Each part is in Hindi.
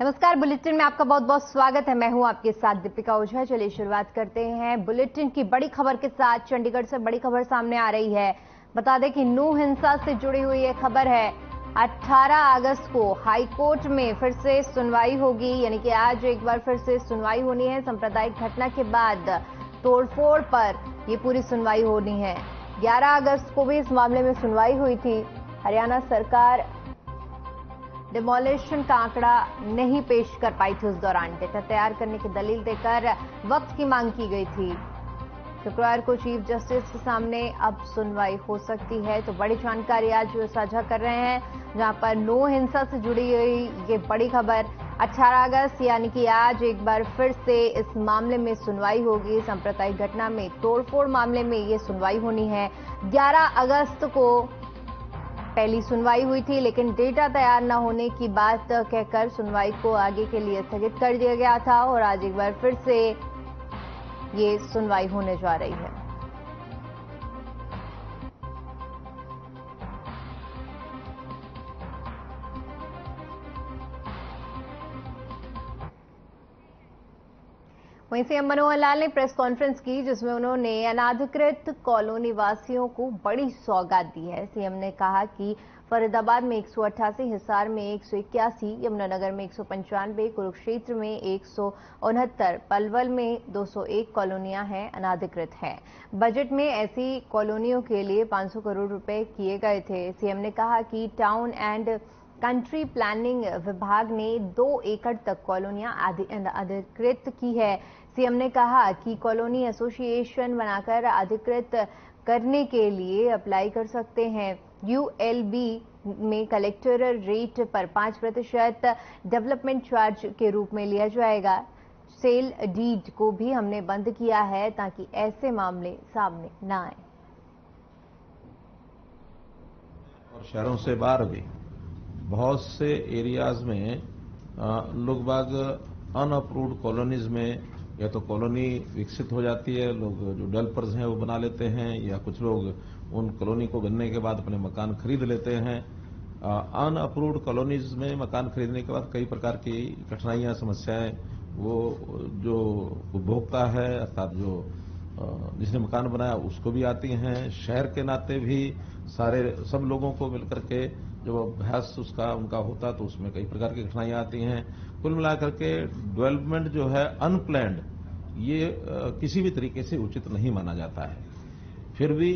नमस्कार। बुलेटिन में आपका बहुत बहुत स्वागत है। मैं हूं आपके साथ दीपिका ओझा। चलिए शुरुआत करते हैं बुलेटिन की बड़ी खबर के साथ। चंडीगढ़ से बड़ी खबर सामने आ रही है। बता दें कि नूह हिंसा से जुड़ी हुई ये खबर है। 18 अगस्त को हाईकोर्ट में फिर से सुनवाई होगी, यानी कि आज एक बार फिर से सुनवाई होनी है। सांप्रदायिक घटना के बाद तोड़फोड़ पर ये पूरी सुनवाई होनी है। 11 अगस्त को भी इस मामले में सुनवाई हुई थी। हरियाणा सरकार डिमोलिशन का आंकड़ा नहीं पेश कर पाई थी। उस दौरान डेटा तैयार करने की दलील देकर वक्त की मांग की गई थी। शुक्रवार को चीफ जस्टिस के सामने अब सुनवाई हो सकती है। तो बड़ी जानकारी आज साझा कर रहे हैं, जहां पर नूह हिंसा से जुड़ी हुई ये बड़ी खबर। 18 अगस्त यानी कि आज एक बार फिर से इस मामले में सुनवाई होगी। सांप्रदायिक घटना में तोड़फोड़ मामले में ये सुनवाई होनी है। 11 अगस्त को पहली सुनवाई हुई थी, लेकिन डेटा तैयार न होने की बात कहकर सुनवाई को आगे के लिए स्थगित कर दिया गया था और आज एक बार फिर से ये सुनवाई होने जा रही है। वहीं सीएम मनोहर लाल ने प्रेस कॉन्फ्रेंस की, जिसमें उन्होंने अनाधिकृत कॉलोनी वासियों को बड़ी सौगात दी है। सीएम ने कहा कि फरीदाबाद में 188, हिसार में 181, यमुनानगर में 195, कुरुक्षेत्र में 169, पलवल में 201 कॉलोनियां हैं अनाधिकृत हैं। बजट में ऐसी कॉलोनियों के लिए 500 करोड़ रुपए किए गए थे। सीएम ने कहा कि टाउन एंड कंट्री प्लानिंग विभाग ने 2 एकड़ तक कॉलोनियां अधिकृत की है। सीएम ने कहा कि कॉलोनी एसोसिएशन बनाकर अधिकृत करने के लिए अप्लाई कर सकते हैं। यूएलबी में कलेक्टर रेट पर 5% डेवलपमेंट चार्ज के रूप में लिया जाएगा। सेल डीड को भी हमने बंद किया है ताकि ऐसे मामले सामने न आए। और शहरों से बाहर भी बहुत से एरियाज में लोग बाग अनअप्रूव्ड कॉलोनीज में या तो कॉलोनी विकसित हो जाती है, लोग जो डेवलपर्स हैं वो बना लेते हैं, या कुछ लोग उन कॉलोनी को बनने के बाद अपने मकान खरीद लेते हैं। अनअप्रूव्ड कॉलोनीज में मकान खरीदने के बाद कई प्रकार की कठिनाइयां, समस्याएं वो जो उपभोक्ता है अर्थात जो जिसने मकान बनाया उसको भी आती हैं। शहर के नाते भी सब लोगों को मिलकर के जब अभ्यास उनका होता तो उसमें कई प्रकार की कठिनाइयां आती हैं। कुल मिलाकर के डेवलपमेंट जो है अनप्लैंड, ये किसी भी तरीके से उचित नहीं माना जाता है। फिर भी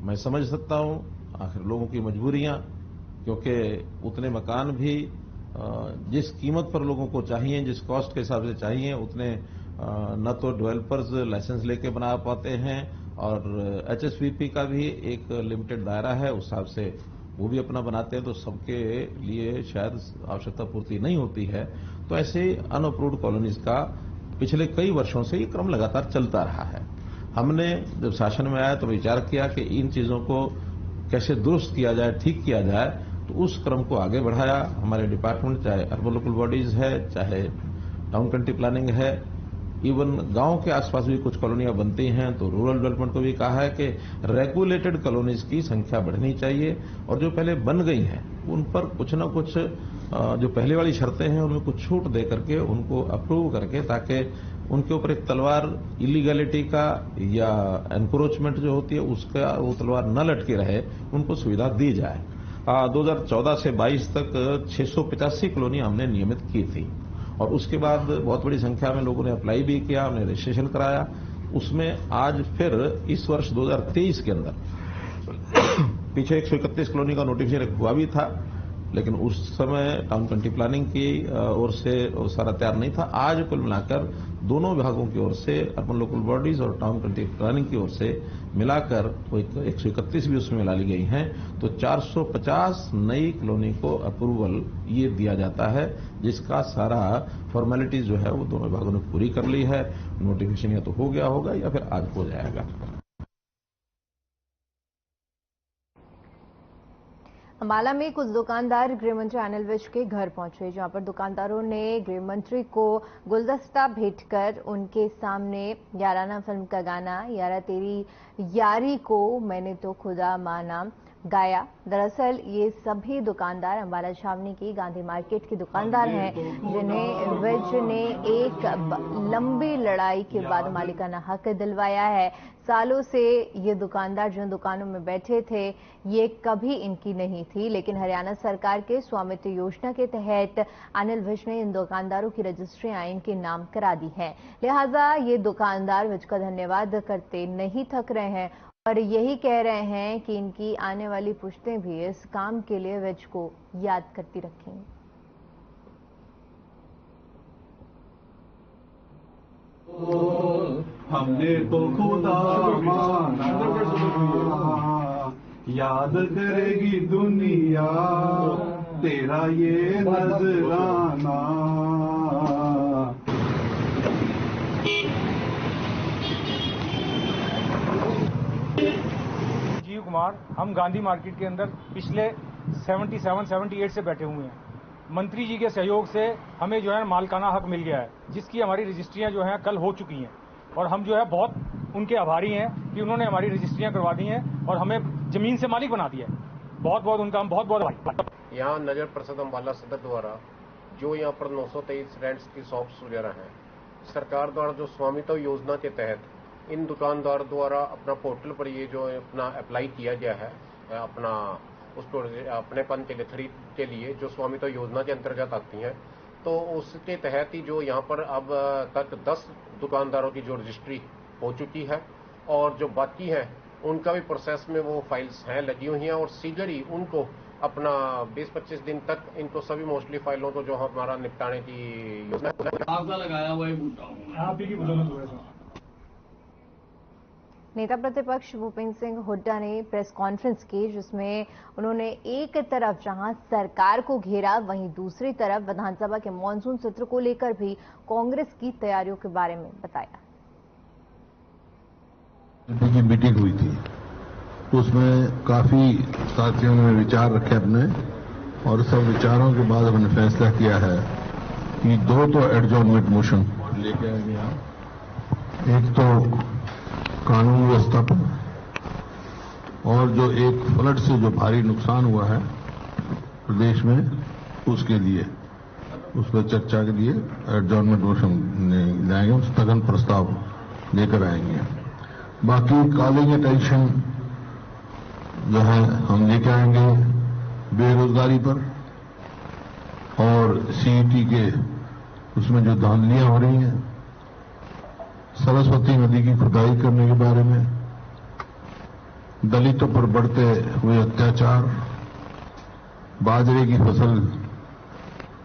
मैं समझ सकता हूं आखिर लोगों की मजबूरियां, क्योंकि उतने मकान भी जिस कीमत पर लोगों को चाहिए, जिस कॉस्ट के हिसाब से चाहिए, उतने न तो डेवलपर्स लाइसेंस लेके बना पाते हैं, और एचएसवीपी का भी एक लिमिटेड दायरा है, उस हिसाब से वो भी अपना बनाते हैं, तो सबके लिए शायद आवश्यकता पूर्ति नहीं होती है। तो ऐसे अनअप्रूव्ड कॉलोनीज का पिछले कई वर्षों से ये क्रम लगातार चलता रहा है। हमने जब शासन में आया तो विचार किया कि इन चीजों को कैसे दुरुस्त किया जाए, ठीक किया जाए, तो उस क्रम को आगे बढ़ाया। हमारे डिपार्टमेंट, चाहे अर्बन लोकल बॉडीज है, चाहे टाउन कंट्री प्लानिंग है, इवन गांव के आसपास भी कुछ कॉलोनियां बनती हैं, तो रूरल डेवलपमेंट को भी कहा है कि रेगुलेटेड कॉलोनीज की संख्या बढ़नी चाहिए, और जो पहले बन गई हैं उन पर कुछ न कुछ जो पहले वाली शर्तें हैं उनमें कुछ छूट दे करके उनको अप्रूव करके, ताकि उनके ऊपर एक तलवार इलीगैलिटी का या एनक्रोचमेंट जो होती है उसका वो तलवार न लटके रहे, उनको सुविधा दी जाए। 2014 से 22 तक 685 कॉलोनी हमने नियमित की थी, और उसके बाद बहुत बड़ी संख्या में लोगों ने अप्लाई भी किया, उन्हें रजिस्ट्रेशन कराया। उसमें आज फिर इस वर्ष 2023 के अंदर पीछे 131 कॉलोनी का नोटिफिकेशन हुआ भी था, लेकिन उस समय टाउन कंट्री प्लानिंग की ओर से सारा तैयार नहीं था। आज कुल मिलाकर दोनों विभागों की ओर से, अर्बन लोकल बॉडीज और टाउन कंट्री प्लानिंग की ओर से मिलाकर 131 भी उसमें मिला ली गई हैं, तो 450 नई कॉलोनी को अप्रूवल ये दिया जाता है, जिसका सारा फॉर्मेलिटीज जो है वो दोनों विभागों ने पूरी कर ली है। नोटिफिकेशन या तो हो गया होगा या फिर आज हो जाएगा। अंबाला में कुछ दुकानदार गृह मंत्री अनिल विज के घर पहुंचे, जहां पर दुकानदारों ने गृह मंत्री को गुलदस्ता भेंट कर उनके सामने याराना फिल्म का गाना यारा तेरी यारी को मैंने तो खुदा माना गाया। दरअसल ये सभी दुकानदार अंबाला छावनी की गांधी मार्केट के दुकानदार हैं, जिन्हें विज ने एक लंबी लड़ाई के बाद मालिकाना हक दिलवाया है। सालों से ये दुकानदार जिन दुकानों में बैठे थे, ये कभी इनकी नहीं थी, लेकिन हरियाणा सरकार के स्वामित्व योजना के तहत अनिल विज ने इन दुकानदारों की रजिस्ट्रियां इनके नाम करा दी हैं। लिहाजा ये दुकानदार विज का धन्यवाद करते नहीं थक रहे हैं और यही कह रहे हैं कि इनकी आने वाली पुश्तें भी इस काम के लिए विज को याद करती रखेंगी। हमने तो खुदा माना, याद करेगी दुनिया तेरा ये नजराना। जीव कुमार, हम गांधी मार्केट के अंदर पिछले 77-78 से बैठे हुए हैं। मंत्री जी के सहयोग से हमें जो है मालिकाना हक मिल गया है, जिसकी हमारी रजिस्ट्रियां जो हैं कल हो चुकी हैं और हम जो है बहुत उनके आभारी हैं कि उन्होंने हमारी रजिस्ट्रियां करवा दी हैं और हमें जमीन से मालिक बना दिया है। बहुत बहुत उनका हम बहुत बहुत आभारी। यहाँ नगर परिषद अम्बाला सदर द्वारा जो यहाँ पर 923 रेंट्स की शॉप्स वगैरह हैं, सरकार द्वारा जो स्वामित्व योजना के तहत इन दुकानदार द्वारा अपना पोर्टल पर ये जो अपना अप्लाई किया गया है, अपना उसको अपनेपन के लिए खरीद के लिए जो स्वामित्व योजना के अंतर्गत आती हैं, तो उसके तहत ही जो यहाँ पर अब तक 10 दुकानदारों की जो रजिस्ट्री हो चुकी है और जो बाकी हैं उनका भी प्रोसेस में वो फाइल्स हैं लगी हुई हैं और शीघ्र ही उनको अपना 20-25 दिन तक इनको सभी मोस्टली फाइलों को जो हमारा निपटाने की योजना लगाया हुआ है। नेता प्रतिपक्ष भूपेंद्र सिंह हुड्डा ने प्रेस कॉन्फ्रेंस की, जिसमें उन्होंने एक तरफ जहां सरकार को घेरा, वहीं दूसरी तरफ विधानसभा के मॉनसून सत्र को लेकर भी कांग्रेस की तैयारियों के बारे में बताया। की मीटिंग हुई थी, उसमें काफी साथियों ने विचार रखे अपने और सब विचारों के बाद हमने फैसला किया है कि 2 तो एडजॉर्नमेंट मोशन लेके आएंगे आप। एक तो कानून व्यवस्था पर और जो एक फ्लड से जो भारी नुकसान हुआ है प्रदेश में, उसके लिए उस पर चर्चा के लिए एडजॉर्नमेंट मोशन लाएंगे, स्थगन प्रस्ताव लेकर आएंगे। बाकी कॉलिंग अटेंशन जो है हम लेकर आएंगे बेरोजगारी पर और सीईटी के उसमें जो धांधलियां हो रही हैं, सरस्वती नदी की खुदाई करने के बारे में, दलितों पर बढ़ते हुए अत्याचार, बाजरे की फसल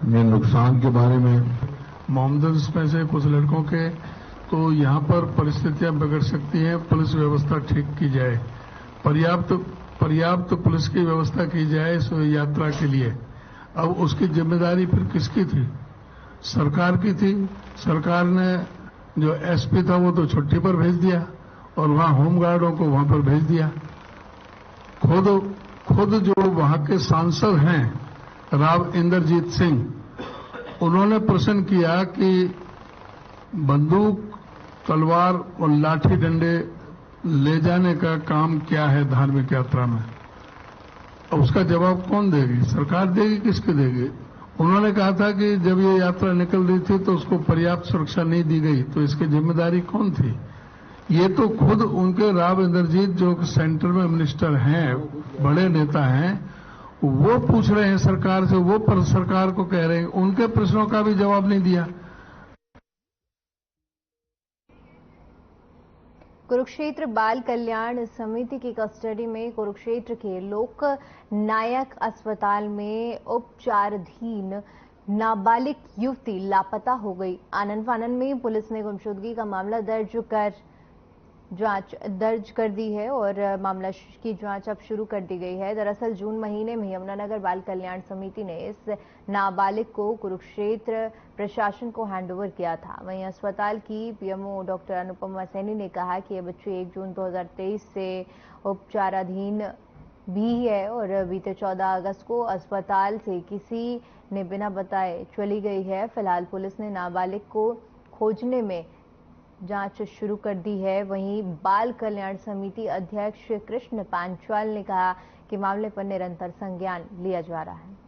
में नुकसान के बारे में। मोमदन्स में से कुछ लड़कों के तो यहां पर परिस्थितियां बिगड़ सकती हैं, पुलिस व्यवस्था ठीक की जाए, पर्याप्त पुलिस की व्यवस्था की जाए इस यात्रा के लिए। अब उसकी जिम्मेदारी फिर किसकी थी? सरकार की थी। सरकार ने जो एसपी था वो तो छुट्टी पर भेज दिया और वहां होमगार्डों को वहां पर भेज दिया। खुद जो वहां के सांसद हैं राव इंद्रजीत सिंह, उन्होंने प्रश्न किया कि बंदूक, तलवार और लाठी डंडे ले जाने का काम क्या है धार्मिक यात्रा में? अब उसका जवाब कौन देगी? सरकार देगी? किसके देगी? उन्होंने कहा था कि जब ये यात्रा निकल रही थी तो उसको पर्याप्त सुरक्षा नहीं दी गई, तो इसकी जिम्मेदारी कौन थी? ये तो खुद उनके राव इंद्रजीत जो सेंटर में मिनिस्टर हैं, बड़े नेता हैं, वो पूछ रहे हैं सरकार से, वो पर सरकार को कह रहे हैं, उनके प्रश्नों का भी जवाब नहीं दिया। कुरुक्षेत्र बाल कल्याण समिति की कस्टडी में कुरुक्षेत्र के लोक नायक अस्पताल में उपचाराधीन नाबालिग युवती लापता हो गई। आनंद फानन में पुलिस ने गुमशुदगी का मामला दर्ज कर दी है और मामला की जांच अब शुरू कर दी गई है। दरअसल जून महीने में यमुनानगर बाल कल्याण समिति ने इस नाबालिग को कुरुक्षेत्र प्रशासन को हैंडओवर किया था। वहीं अस्पताल की पीएमओ डॉक्टर अनुपमा सैनी ने कहा कि यह बच्ची 1 जून 2023 से उपचाराधीन भी है और बीते 14 अगस्त को अस्पताल से किसी ने बिना बताए चली गई है। फिलहाल पुलिस ने नाबालिग को खोजने में जांच शुरू कर दी है। वहीं बाल कल्याण समिति अध्यक्ष कृष्ण पांचाल ने कहा कि मामले पर निरंतर संज्ञान लिया जा रहा है।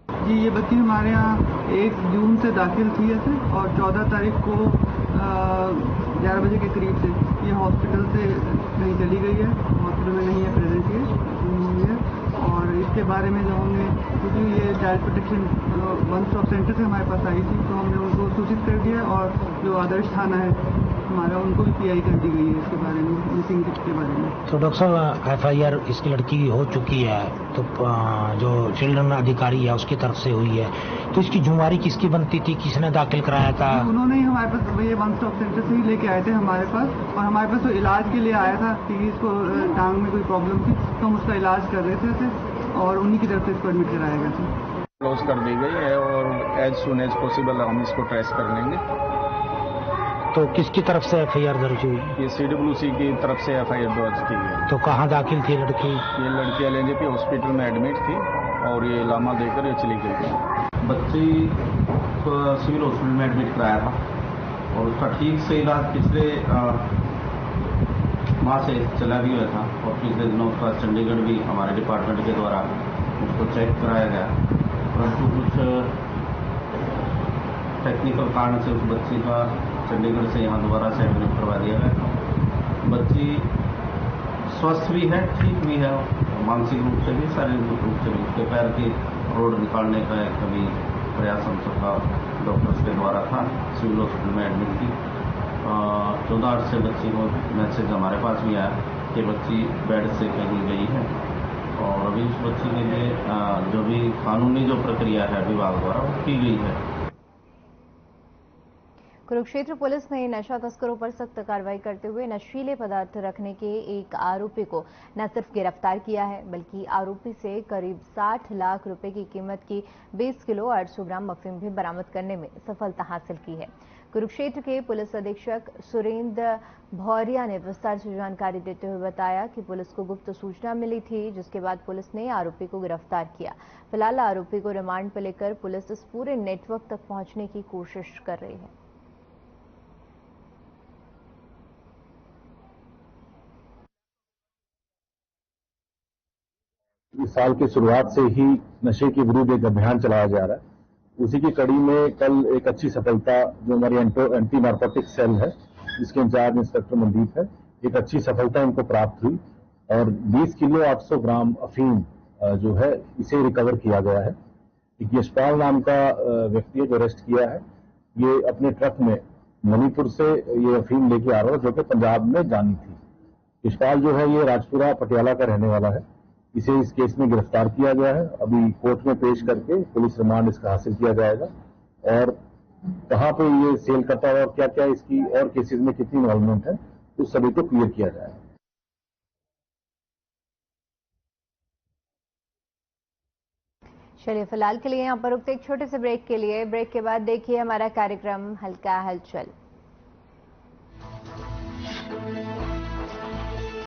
जी, ये बच्ची हमारे यहाँ 1 जून से दाखिल थी ऐसे, और 14 तारीख को 11 बजे के करीब से ये हॉस्पिटल से कहीं चली गई है, हॉस्पिटल में नहीं है, प्रेजेंट है। और इसके बारे में जो हमने, क्योंकि ये child protection one stop centre से हमारे पास आई थी, तो हमने उनको सूचित कर दिया, और जो आदर्श थाना है हमारा, उनको भी PI कर दी गई है इसके बारे में, मिसिंग के बारे में। तो डॉक्टर साहब, FIR इसकी लड़की की हो चुकी है, तो जो चिल्ड्रन अधिकारी है उसकी तरफ से हुई है, तो इसकी जुम्मेवारी किसकी बनती थी, किसने दाखिल कराया था? उन्होंने ही हमारे पास, ये वन स्टॉप सेंटर से ही लेके आए थे हमारे पास, और हमारे पास तो इलाज के लिए आया था कि इसको टांग में कोई प्रॉब्लम थी, तो हम उसका इलाज कर रहे थे, और उन्हीं की तरफ से इसको एडमिट कराया गया था। क्लोज कर दी गई है, और एज सुन एज पॉसिबल हम इसको ट्रेस कर लेंगे। तो किसकी तरफ से FIR दर्ज हुई? ये CWC की तरफ से FIR दर्ज की है। तो कहाँ दाखिल थी लड़की? ये लड़की LNJP हॉस्पिटल में एडमिट थी, और ये लामा देकर ये चली गई थी। बच्ची को सिविल हॉस्पिटल में एडमिट कराया था, और उसका ठीक से इलाज पिछले माह से चला भी हुआ था, और पिछले दिनों उसका चंडीगढ़ भी हमारे डिपार्टमेंट के द्वारा उसको चेक कराया गया, परंतु कुछ टेक्निकल कारण से उस बच्ची का चंडीगढ़ से यहाँ दोबारा से एडमिट करवा दिया गया। बच्ची स्वस्थ भी है, ठीक भी है, मानसिक रूप से भी, शारीरिक रूप से भी। उसके पैर की रोड निकालने का कभी प्रयास हम सबका डॉक्टर्स के द्वारा था। सिविल हॉस्पिटल में एडमिट थी। 14/8 से बच्ची को मैसेज हमारे पास भी आया कि बच्ची बेड से कहीं गई है, और अभी उस बच्ची के लिए जो भी कानूनी जो प्रक्रिया है विभाग द्वारा वो की गई है। कुरुक्षेत्र पुलिस ने नशा तस्करों पर सख्त कार्रवाई करते हुए नशीले पदार्थ रखने के एक आरोपी को न सिर्फ गिरफ्तार किया है, बल्कि आरोपी से करीब 60 लाख रुपए की कीमत की 20 किलो 800 ग्राम अफीम भी बरामद करने में सफलता हासिल की है। कुरुक्षेत्र के पुलिस अधीक्षक सुरेंद्र भौरिया ने विस्तार से जानकारी देते हुए बताया कि पुलिस को गुप्त सूचना मिली थी, जिसके बाद पुलिस ने आरोपी को गिरफ्तार किया। फिलहाल आरोपी को रिमांड पर लेकर पुलिस इस पूरे नेटवर्क तक पहुंचने की कोशिश कर रही है। इस साल की शुरुआत से ही नशे के विरुद्ध एक अभियान चलाया जा रहा है। उसी की कड़ी में कल एक अच्छी सफलता, जो हमारी एंटी नार्कोटिक सेल है, जिसके इंचार्ज इंस्पेक्टर मनदीप है, एक अच्छी सफलता इनको प्राप्त हुई, और 20 किलो 800 ग्राम अफीम जो है इसे रिकवर किया गया है। एक यशपाल नाम का व्यक्ति है जो अरेस्ट किया है। ये अपने ट्रक में मणिपुर से ये अफीम लेके आ रहा था, जो कि पंजाब में जानी थी। यशपाल जो है ये राजपुरा पटियाला का रहने वाला है। इसे इस केस में गिरफ्तार किया गया है। अभी कोर्ट में पेश करके पुलिस रिमांड इसका हासिल किया जाएगा, और कहां पे ये सेल करता है और क्या क्या इसकी और केसेस में कितनी इन्वॉल्वमेंट है, उस सभी को क्लियर किया जाएगा। चलिए फिलहाल के लिए यहाँ पर रुकते एक छोटे से ब्रेक के लिए। ब्रेक के बाद देखिए हमारा कार्यक्रम हल्का हलचल।